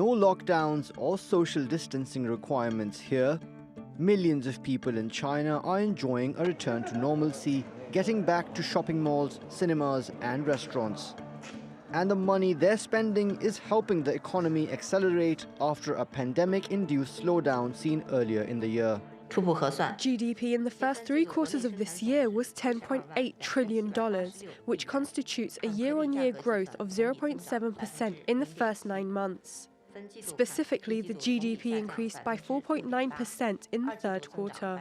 no lockdowns or social distancing requirements here, millions of people in China are enjoying a return to normalcy, getting back to shopping malls, cinemas and restaurants. And the money they're spending is helping the economy accelerate after a pandemic-induced slowdown seen earlier in the year. GDP in the first 3 quarters of this year was $10.8 trillion, which constitutes a year-on-year growth of 0.7% in the first 9 months. Specifically, the GDP increased by 4.9% in the third quarter.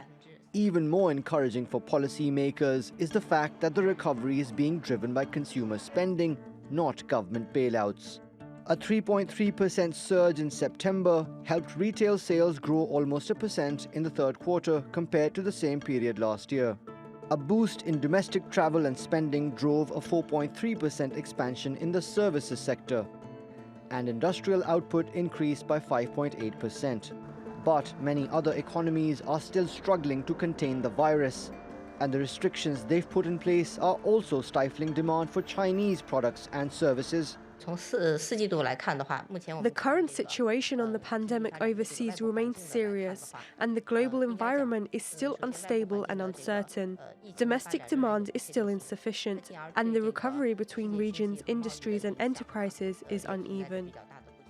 Even more encouraging for policymakers is the fact that the recovery is being driven by consumer spending, not government bailouts. A 3.3% surge in September helped retail sales grow almost 1% in the third quarter compared to the same period last year. A boost in domestic travel and spending drove a 4.3% expansion in the services sector, and industrial output increased by 5.8%. But many other economies are still struggling to contain the virus, and the restrictions they've put in place are also stifling demand for Chinese products and services. The current situation on the pandemic overseas remains serious, and the global environment is still unstable and uncertain. Domestic demand is still insufficient, and the recovery between regions, industries and enterprises is uneven.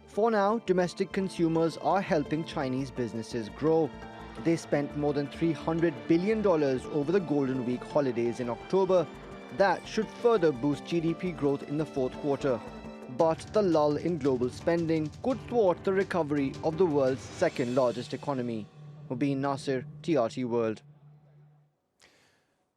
For now, domestic consumers are helping Chinese businesses grow. They spent more than $300 billion over the Golden Week holidays in October. That should further boost GDP growth in the fourth quarter. But the lull in global spending could thwart the recovery of the world's second largest economy. Mobin Nasir, TRT World.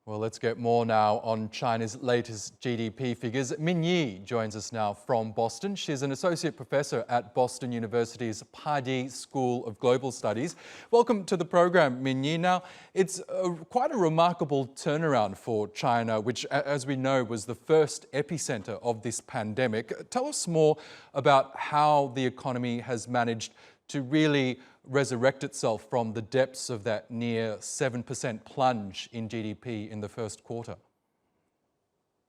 Well, let's get more now on China's latest GDP figures. Min Yi joins us now from Boston. She's an associate professor at Boston University's Pardee School of Global Studies. Welcome to the program, Min Yi. Now, it's quite a remarkable turnaround for China, which, as we know, was the first epicenter of this pandemic. Tell us more about how the economy has managed to really resurrect itself from the depths of that near 7% plunge in GDP in the first quarter.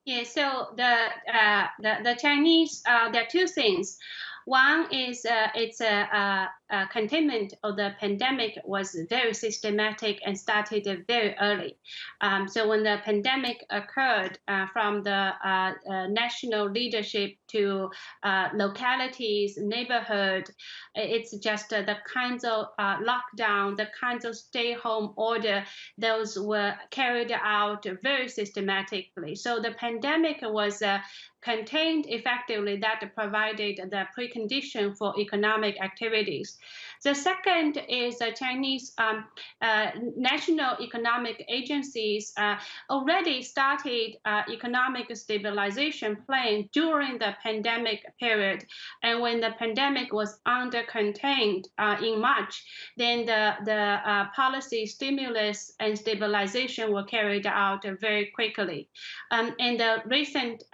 Yeah, so the Chinese, there are 2 things. One is it's a containment of the pandemic was very systematic and started very early. So when the pandemic occurred, from the national leadership to localities, neighborhood, it's just the kinds of lockdown, the kinds of stay-home order, those were carried out very systematically. So the pandemic was contained effectively. That provided the precondition for economic activities. The second is the Chinese national economic agencies already started economic stabilization plan during the pandemic period. And when the pandemic was under contained in March, then the policy stimulus and stabilization were carried out very quickly. In the recent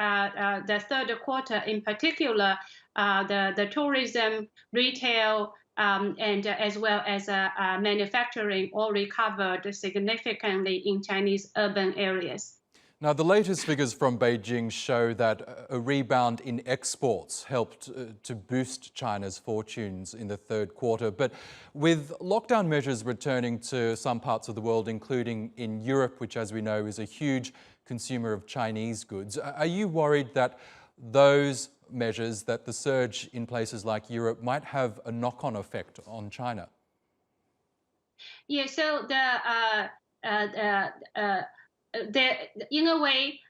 the third quarter in particular, the tourism, retail, and as well as manufacturing all recovered significantly in Chinese urban areas. Now, the latest figures from Beijing show that a rebound in exports helped to boost China's fortunes in the third quarter. But with lockdown measures returning to some parts of the world, including in Europe, which, as we know, is a huge consumer of Chinese goods, are you worried that those measures, that the surge in places like Europe might have a knock-on effect on China? Yeah, so in a way,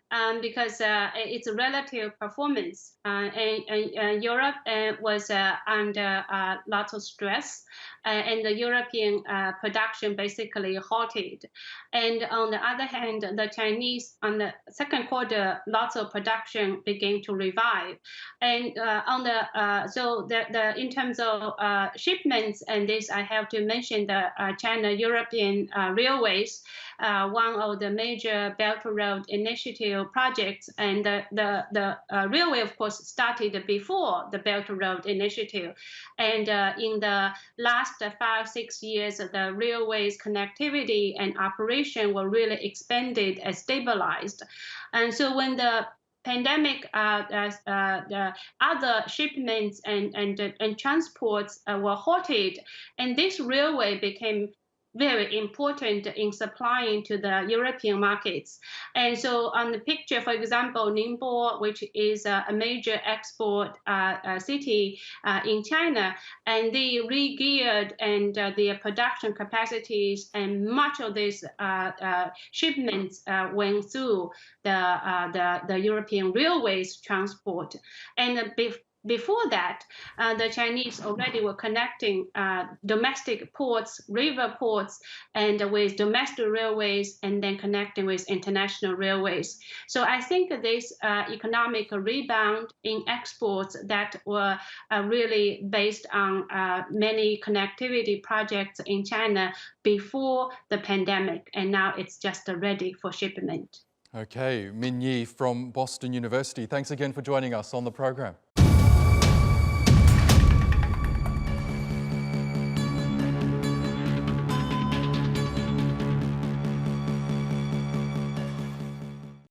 because it's a relative performance, and Europe was under lots of stress, and the European production basically halted. And on the other hand, the Chinese, on the second quarter, lots of production began to revive. And on the so the in terms of shipments, and this I have to mention the China-European railways, one of the major Belt Road Initiative projects, and the railway, of course, started before the Belt Road Initiative. And in the last 5-6 years, the railways connectivity and operation were really expanded and stabilized. And so when the pandemic, the other shipments and transports were halted, and this railway became very important in supplying to the European markets. And so on the picture, for example, Ningbo, which is a major export city in China, and they re-geared and their production capacities, and much of these shipments went through the European railways transport. And before that, the Chinese already were connecting domestic ports, river ports, and with domestic railways, and then connecting with international railways. So I think this economic rebound in exports that were really based on many connectivity projects in China before the pandemic, and now it's just ready for shipment. Okay, Min Yi from Boston University, thanks again for joining us on the program.